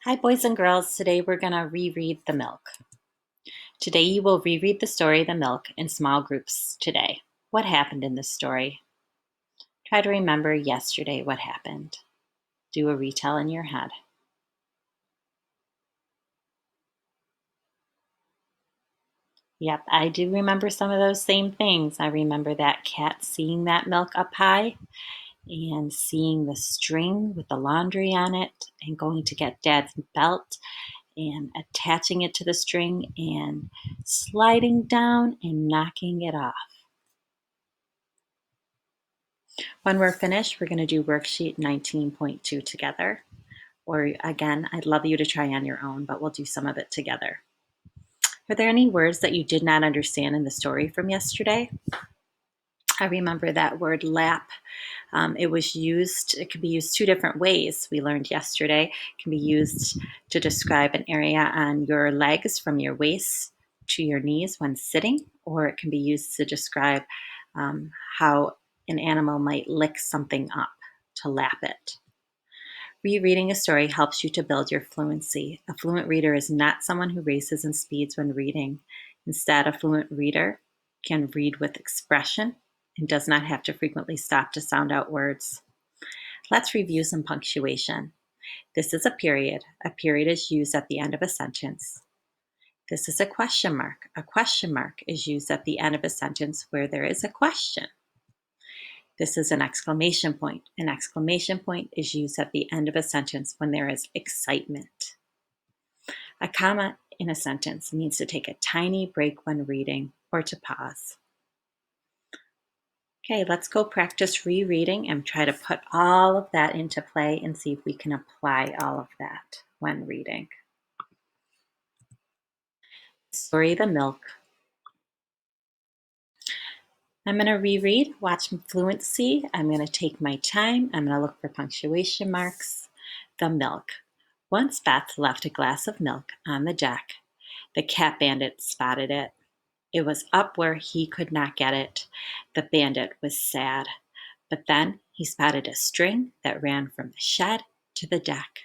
Hi, boys and girls. Today we're going to reread The Milk. Today you will reread the story The Milk in small groups today. What happened in this story? Try to remember yesterday what happened. Do a retell in your head. Yep, I do remember some of those same things. I remember that cat seeing that milk up high and seeing the string with the laundry on it and going to get Dad's belt and attaching it to the string and sliding down and knocking it off. When we're finished, we're going to do worksheet 19.2 together. Or again, I'd love you to try on your own, but we'll do some of it together. Are there any words that you did not understand in the story from yesterday? I remember that word lap. It could be used two different ways. We learned yesterday. It can be used to describe an area on your legs from your waist to your knees when sitting, or it can be used to describe how an animal might lick something up, to lap it. Rereading a story helps you to build your fluency. A fluent reader is not someone who races and speeds when reading. Instead, a fluent reader can read with expression and does not have to frequently stop to sound out words. Let's review some punctuation. This is a period. A period is used at the end of a sentence. This is a question mark. A question mark is used at the end of a sentence where there is a question. This is an exclamation point. An exclamation point is used at the end of a sentence when there is excitement. A comma in a sentence means to take a tiny break when reading or to pause. Okay, let's go practice rereading and try to put all of that into play and see if we can apply all of that when reading. Story The Milk. I'm going to reread, watch fluency. I'm going to take my time. I'm going to look for punctuation marks. The Milk. Once Beth left a glass of milk on the deck. The cat bandit spotted it. It was up where he could not get it. The bandit was sad. But then he spotted a string that ran from the shed to the deck.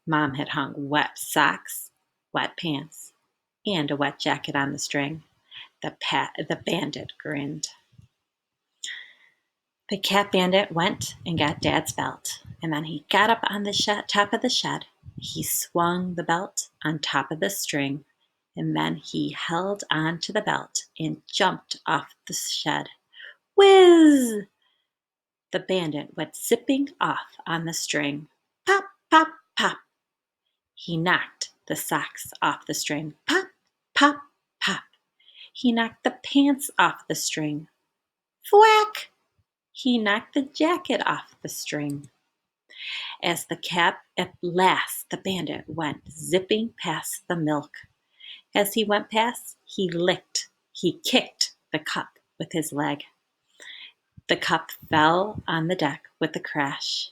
Mom had hung wet socks, wet pants, and a wet jacket on the string. The bandit grinned. The cat bandit went and got Dad's belt, and then he got up on the top of the shed. He swung the belt on top of the string, and then he held on to the belt and jumped off the shed. Whiz! The bandit went zipping off on the string. Pop, pop, pop. He knocked the socks off the string. Pop, pop, pop. He knocked the pants off the string. Thwack! He knocked the jacket off the string. At last the bandit went zipping past the milk. As he went past, he kicked the cup with his leg. The cup fell on the deck with a crash.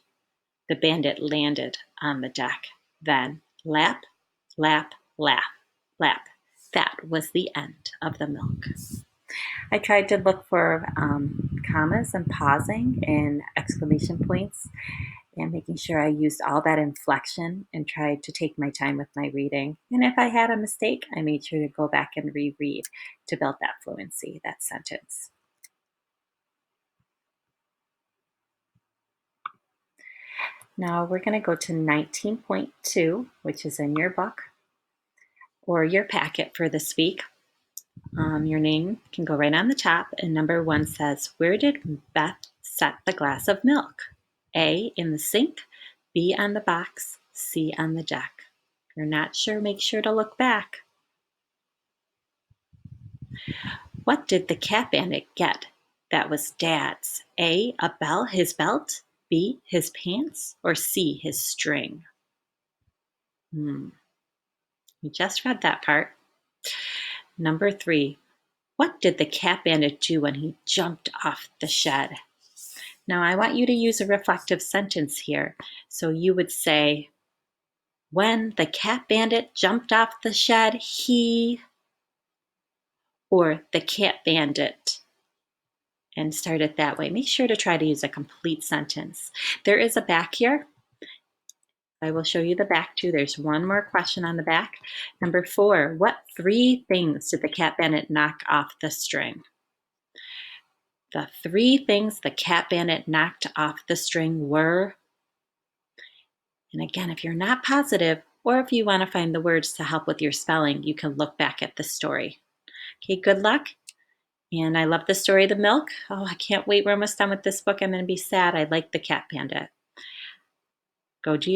The bandit landed on the deck. Then lap, lap, lap, lap. That was the end of The Milk. I tried to look for commas and pausing and exclamation points and making sure I used all that inflection and tried to take my time with my reading. And if I had a mistake, I made sure to go back and reread to build that fluency, that sentence. Now we're going to go to 19.2, which is in your book or your packet for this week. Your name can go right on the top, and number 1 says, where did Beth set the glass of milk? A, in the sink, B, on the box, C, on the deck. If you're not sure, make sure to look back. What did the cat bandit get that was Dad's? A, his belt, B, his pants, or C, his string? You just read that part. Number 3, what did the cat bandit do when he jumped off the shed? Now I want you to use a reflective sentence here. So you would say, when the cat bandit jumped off the shed, or the cat bandit, and start it that way. Make sure to try to use a complete sentence. There is a back here. I will show you the back too. There's one more question on the back. Number 4, what 3 things did the cat bandit knock off the string? The 3 things the cat bandit knocked off the string were, and again, if you're not positive, or if you want to find the words to help with your spelling, you can look back at the story. Okay, good luck. And I love the story of the milk. Oh, I can't wait. We're almost done with this book. I'm going to be sad. I like the cat bandit. Go do your